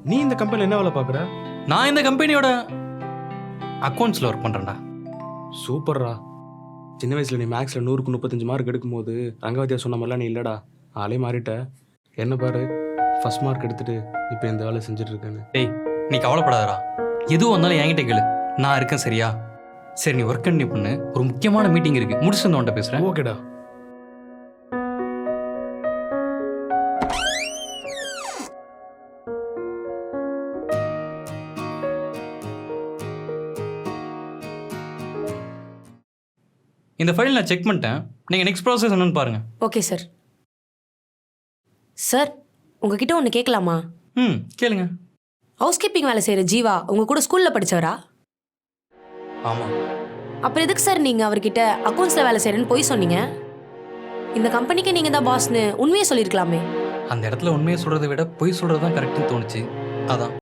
நீ இந்த கம்பெனியில் என்ன வேலை பார்க்குற? நான் இந்த கம்பெனியோட அக்கௌண்ட்ஸில் ஒர்க் பண்ணுறேன்டா. சூப்பர்ரா. சின்ன வயசில் நீ மேக்ஸில் 100க்கு 35 மார்க் எடுக்கும்போது ரங்கவதியா சொன்ன மாதிரிலாம் நீ இல்லைடா, ஆளே மாறிட்ட. என்ன பாரு, ஃபர்ஸ்ட் மார்க் எடுத்துட்டு இப்போ இந்த வேலை செஞ்சுட்டு இருக்கேன்னு. டேய், நீ கவலைப்படாதடா. எதுவும் வந்தாலும் என்கிட்ட கேளு, நான் இருக்கேன். சரியா? சரி, நீ ஒர்க் கண்டினியூ பண்ணு. ஒரு முக்கியமான மீட்டிங் இருக்கு, முடிச்சுட்டு வந்து உன்கிட்ட பேசுகிறேன். ஓகேடா. இந்த ஃபைல் நான் செக் பண்ணிட்டேன். நீங்கள் நெக்ஸ்ட் ப்ராசஸ் என்னன்னு பாருங்கள். Okay sir. சார், உங்ககிட்ட ஒன்று கேட்கலாமா? கேளுங்க. ஹவுஸ் கீப்பிங் வேலை செய்கிற ஜீவா உங்கள் கூட ஸ்கூலில் படித்தவரா? ஆமாம். அப்புறம் எதுக்கு சார் நீங்கள் அவர்கிட்ட அக்கௌண்ட்ஸில் வேலை செய்கிறேன்னு போய் சொன்னீங்க? இந்த கம்பெனிக்கு நீங்கள் தான் பாஸ்னு உண்மையை சொல்லியிருக்கலாமே. அந்த இடத்துல உண்மையை சொல்கிறத விட பொய் சொல்கிறது தான் கரெக்டுன்னு தோணுச்சு, அதான்.